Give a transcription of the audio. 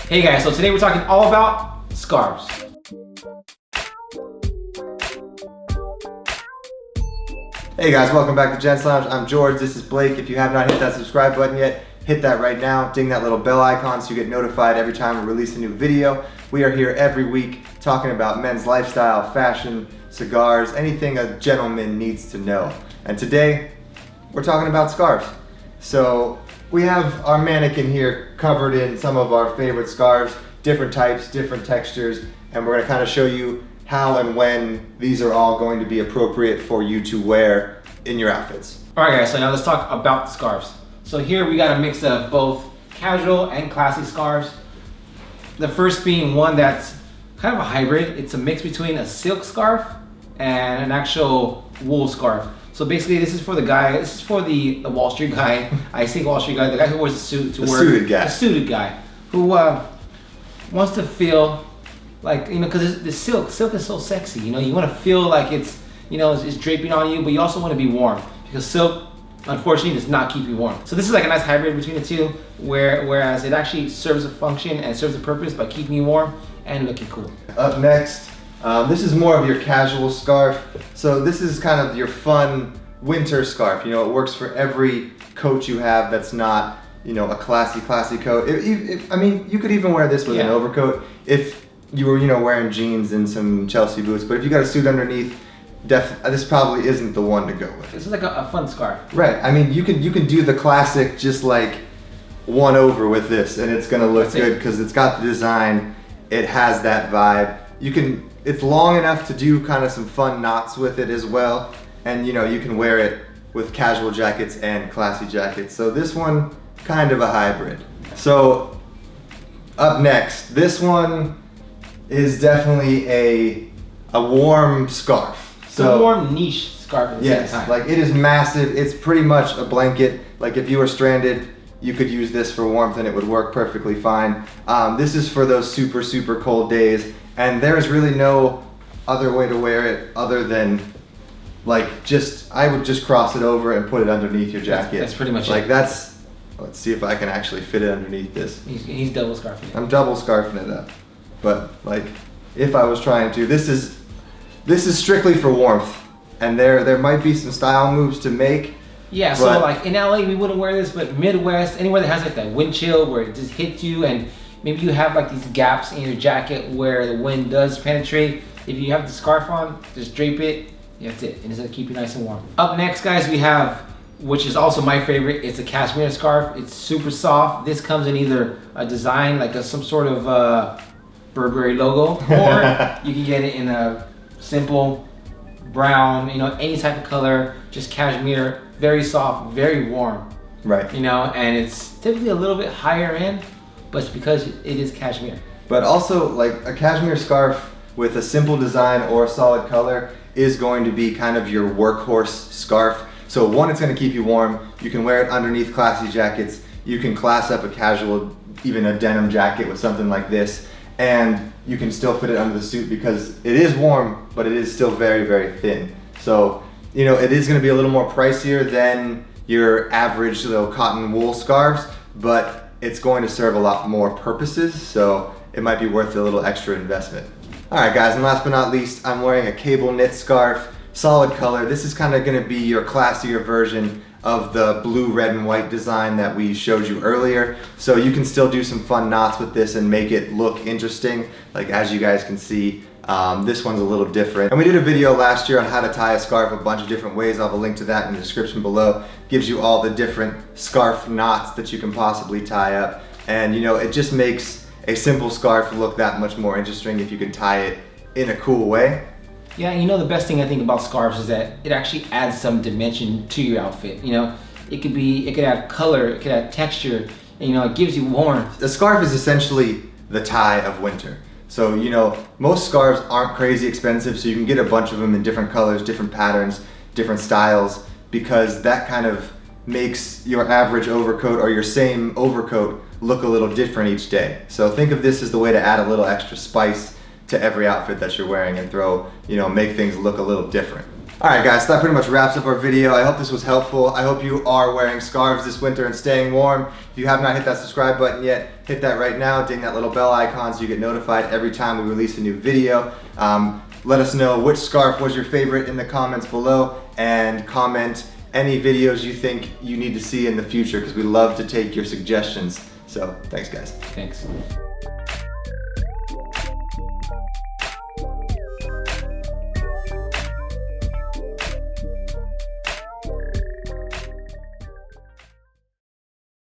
Hey guys, so today we're talking all about scarves. Hey guys, welcome back to Gent Lounge. I'm George, this is Blake. If you have not hit that subscribe button yet, hit that right now. Ding that little bell icon so you get notified every time we release a new video. We are here every week talking about men's lifestyle, fashion, cigars, anything a gentleman needs to know. And today, we're talking about scarves. So we have our mannequin here covered in some of our favorite scarves, different types, different textures, and we're gonna kind of show you how and when these are all going to be appropriate for you to wear in your outfits. All right guys, so now let's talk about the scarves. So here we got a mix of both casual and classy scarves. The first being one that's kind of a hybrid. It's a mix between a silk scarf and an actual wool scarf. So basically this is for the guy, this is for the Wall Street guy. I say Wall Street guy, the guy who wears a suit to work. The suited guy who wants to feel like, you know, because the silk is so sexy, you know, you want to feel like it's, you know, it's draping on you, but you also want to be warm because silk, unfortunately, does not keep you warm. So this is like a nice hybrid between the two, whereas it actually serves a function and serves a purpose by keeping you warm and looking cool. Up next, this is more of your casual scarf. So this is kind of your fun winter scarf. You know, it works for every coat you have that's not, you know, a classy coat. I mean, you could even wear this with an overcoat if you were, you know, wearing jeans and some Chelsea boots. But if you got a suit underneath, this probably isn't the one to go with. This is like a fun scarf. Right. I mean, you can do the classic, just like one over with this, and it's gonna look good because it's got the design. It has that vibe. It's long enough to do kind of some fun knots with it as well, and you know, you can wear it with casual jackets and classy jackets. So this one, kind of a hybrid. So up next, this one is definitely a warm scarf. So a warm niche scarf at the same time. Like it is massive. It's pretty much a blanket. Like if you were stranded, you could use this for warmth and it would work perfectly fine. This is for those super cold days, and there's really no other way to wear it other than like I would just cross it over and put it underneath your jacket. That's pretty much like it. That's, let's see if I can actually fit it underneath this. He's double scarfing it. I'm double scarfing it up. But like if I was trying to, this is strictly for warmth, and there might be some style moves to make. Yeah, so like in LA we wouldn't wear this, but Midwest, anywhere that has like that wind chill where it just hits you, and maybe you have like these gaps in your jacket where the wind does penetrate. If you have the scarf on, just drape it. That's it, and it's gonna keep you nice and warm. Up next, guys, we have, which is also my favorite, it's a cashmere scarf. It's super soft. This comes in either a design like some sort of Burberry logo, or you can get it in a simple brown, you know, any type of color, just cashmere, very soft, very warm. Right. You know, and it's typically a little bit higher end, but it's because it is cashmere. But also, like a cashmere scarf with a simple design or a solid color is going to be kind of your workhorse scarf. So one, it's going to keep you warm. You can wear it underneath classy jackets. You can class up a casual, even a denim jacket with something like this, and you can still fit it under the suit because it is warm, but it is still very thin. So, you know, it is going to be a little more pricier than your average little cotton wool scarves, but it's going to serve a lot more purposes, so it might be worth a little extra investment. All right, guys, and last but not least, I'm wearing a cable knit scarf, solid color. This is kind of going to be your classier version of the blue, red, and white design that we showed you earlier. So you can still do some fun knots with this and make it look interesting. Like as you guys can see, this one's a little different. And we did a video last year on how to tie a scarf a bunch of different ways. I'll have a link to that in the description below. Gives you all the different scarf knots that you can possibly tie up. And you know, it just makes a simple scarf look that much more interesting if you can tie it in a cool way. Yeah, you know, the best thing I think about scarves is that it actually adds some dimension to your outfit. You know, it could add color, it could add texture, and you know, it gives you warmth. The scarf is essentially the tie of winter. So, you know, most scarves aren't crazy expensive, so you can get a bunch of them in different colors, different patterns, different styles, because that kind of makes your average overcoat or your same overcoat look a little different each day. So think of this as the way to add a little extra spice to every outfit that you're wearing and throw, you know, make things look a little different. All right, guys, that pretty much wraps up our video. I hope this was helpful. I hope you are wearing scarves this winter and staying warm. If you have not hit that subscribe button yet, hit that right now. Ding that little bell icon so you get notified every time we release a new video. Let us know which scarf was your favorite in the comments below, and comment any videos you think you need to see in the future, because we love to take your suggestions. So, thanks, guys. Thanks.